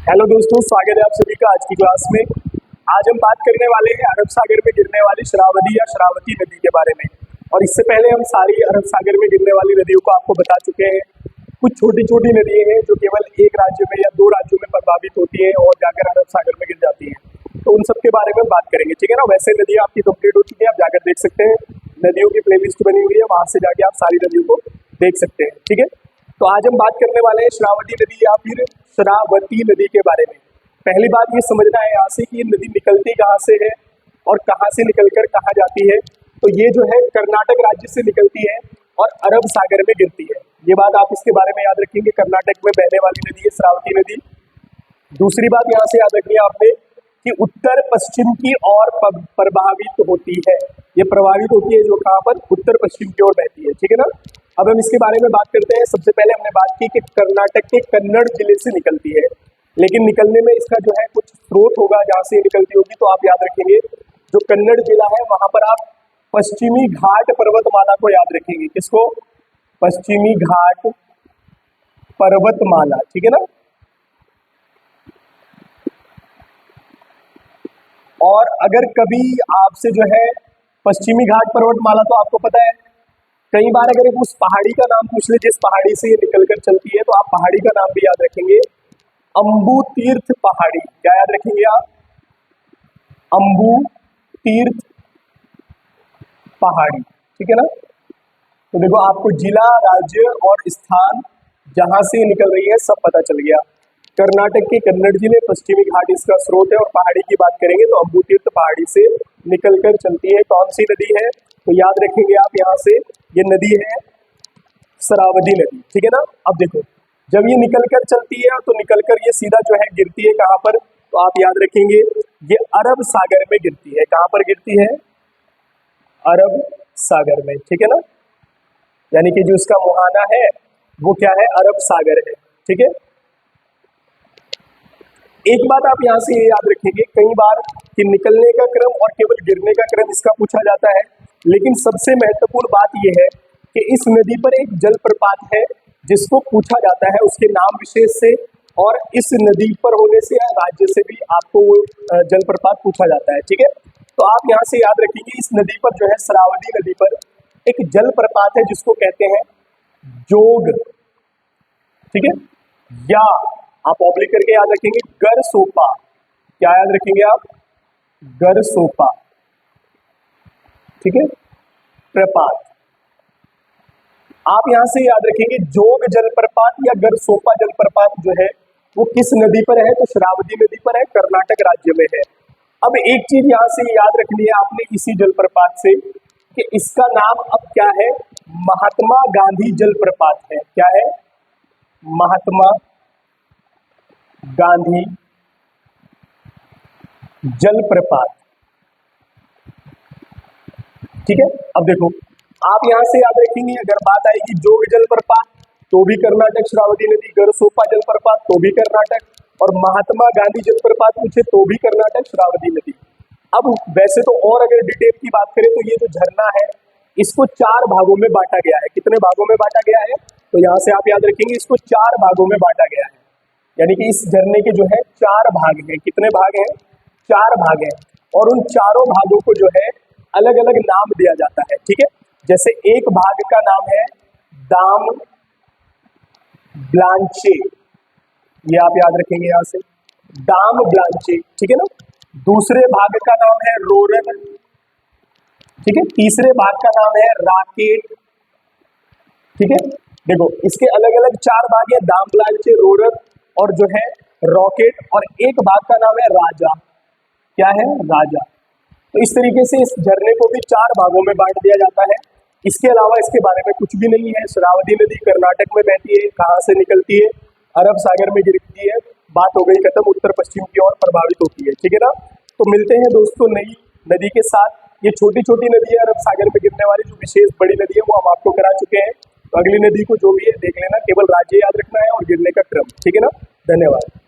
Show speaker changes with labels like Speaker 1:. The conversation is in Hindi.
Speaker 1: हेलो दोस्तों, स्वागत है आप सभी का आज की क्लास में। आज हम बात करने वाले हैं अरब सागर में गिरने वाली शरावती या शरावती नदी के बारे में। और इससे पहले हम सारी अरब सागर में गिरने वाली नदियों को आपको बता चुके हैं। कुछ छोटी छोटी नदियां हैं जो केवल एक राज्य में या दो राज्यों में प्रभावित होती है और जाकर अरब सागर में गिर जाती है, तो उन सब के बारे में बात करेंगे, ठीक है ना। वैसे नदियां आपकी कंप्लीट हो चुकी है, आप जाकर देख सकते हैं। नदियों की प्लेलिस्ट बनी हुई है, वहां से जाके आप सारी नदियों को देख सकते हैं, ठीक है। तो आज हम बात करने वाले हैं शरावती नदी या फिर शरावती नदी के बारे में। पहली बात ये समझना है यहाँ से कि ये नदी निकलती कहाँ से है और कहाँ से निकलकर कहाँ जाती है। तो ये जो है कर्नाटक राज्य से निकलती है और अरब सागर में गिरती है। ये बात आप इसके बारे में याद रखेंगे, कर्नाटक में बहने वाली नदी है शरावती नदी। दूसरी बात यहाँ से याद रखनी है आपने कि उत्तर पश्चिम की ओर प्रभावित होती है। ये प्रभावित होती है जो कहाँ पर, उत्तर पश्चिम की ओर बहती है, ठीक है ना। अब हम इसके बारे में बात करते हैं। सबसे पहले हमने बात की कि कर्नाटक के कन्नड़ जिले से निकलती है, लेकिन निकलने में इसका जो है कुछ स्रोत होगा जहाँ से निकलती होगी। तो आप याद रखेंगे जो कन्नड़ जिला है वहां पर आप पश्चिमी घाट पर्वतमाला को याद रखेंगे। किसको? पश्चिमी घाट पर्वतमाला, ठीक है ना। और अगर कभी आपसे जो है पश्चिमी घाट पर्वतमाला, तो आपको पता है कई बार अगर उस पहाड़ी का नाम पूछ ले जिस पहाड़ी से ये निकलकर चलती है, तो आप पहाड़ी का नाम भी याद रखेंगे, अंबू तीर्थ पहाड़ी। क्या याद रखेंगे आप? अंबू तीर्थ पहाड़ी, ठीक है ना। तो देखो आपको जिला, राज्य और स्थान जहां से निकल रही है सब पता चल गया। कर्नाटक के कन्नड़ जिले, पश्चिमी घाट इसका स्रोत है। और पहाड़ी की बात करेंगे तो अंबू तीर्थ पहाड़ी से निकलकर चलती है। कौन सी नदी है? तो याद रखेंगे आप यहाँ से, ये नदी है शरावती नदी, ठीक है ना। अब देखो जब ये निकलकर चलती है तो निकलकर ये सीधा जो है गिरती है कहाँ पर, तो आप याद रखेंगे ये अरब सागर में गिरती है। कहाँ पर गिरती है? अरब सागर में, ठीक है ना। यानी कि जो इसका मुहाना है वो क्या है? अरब सागर है, ठीक है। एक बात आप यहाँ से ये याद रखेंगे, कई बार कि निकलने का क्रम और केवल गिरने का क्रम इसका पूछा जाता है, लेकिन सबसे महत्वपूर्ण बात यह है कि इस नदी पर एक जलप्रपात है जिसको पूछा जाता है उसके नाम विशेष से, और इस नदी पर होने से या राज्य से भी आपको वो जलप्रपात पूछा जाता है, ठीक है। तो आप यहाँ से याद रखेंगे इस नदी पर जो है शरावती नदी पर एक जलप्रपात है जिसको कहते हैं जोग, ठीक है। या आप ऑब्लिक करके याद रखेंगे गरसोपा। क्या याद रखेंगे आप? गरसोपा, ठीक है, प्रपात। आप यहां से याद रखेंगे जोग जलप्रपात या गरसोपा जलप्रपात जो है वो किस नदी पर है? तो शरावती नदी पर है, कर्नाटक राज्य में है। अब एक चीज यहां से याद रखनी है आपने इसी जलप्रपात से कि इसका नाम अब क्या है? महात्मा गांधी जलप्रपात है। क्या है? महात्मा गांधी जलप्रपात, ठीक है। अब देखो आप यहां से याद रखेंगे अगर बात आएगी जोग जलप्रपात तो भी कर्नाटक शरावती नदी, गरसोपा जलप्रपात तो भी कर्नाटक, और महात्मा गांधी जलप्रपात पूछे तो भी कर्नाटक शरावती नदी। अब वैसे तो और अगर डिटेल की बात करें तो ये जो झरना है इसको 4 भागों में बांटा गया है। कितने भागों में बांटा गया है? तो यहां से आप याद रखेंगे इसको 4 भागों में बांटा गया है। यानी कि इस झरने के जो है 4 भाग हैं। कितने भाग हैं? 4 भाग हैं। और उन चारों भागों को जो है अलग अलग नाम दिया जाता है, ठीक है। जैसे एक भाग का नाम है दाम ब्लांचे, ये आप याद रखेंगे यहां से, दाम ब्लांचे, ठीक है ना। दूसरे भाग का नाम है रोरन, ठीक है। तीसरे भाग का नाम है राकेट, ठीक है। देखो इसके अलग अलग 4 भाग है, दाम ब्लांचे, रोरन और जो है रॉकेट, और एक भाग का नाम है राजा। क्या है? राजा। तो इस तरीके से इस झरने को भी 4 भागों में बांट दिया जाता है। इसके अलावा इसके बारे में कुछ भी नहीं है। शरावती नदी कर्नाटक में बहती है, कहाँ से निकलती है? अरब सागर में गिरती है। बात हो गई खत्म, उत्तर पश्चिम की ओर प्रभावित होती है, ठीक है ना। तो मिलते हैं दोस्तों नई नदी के साथ। ये छोटी छोटी नदी है अरब सागर में गिरने वाली, जो विशेष बड़ी नदी है वो हम आपको करा चुके हैं। तो अगली नदी को जो भी है देख लेना, केवल राज्य याद रखना है और गिरने का क्रम, ठीक है ना। धन्यवाद।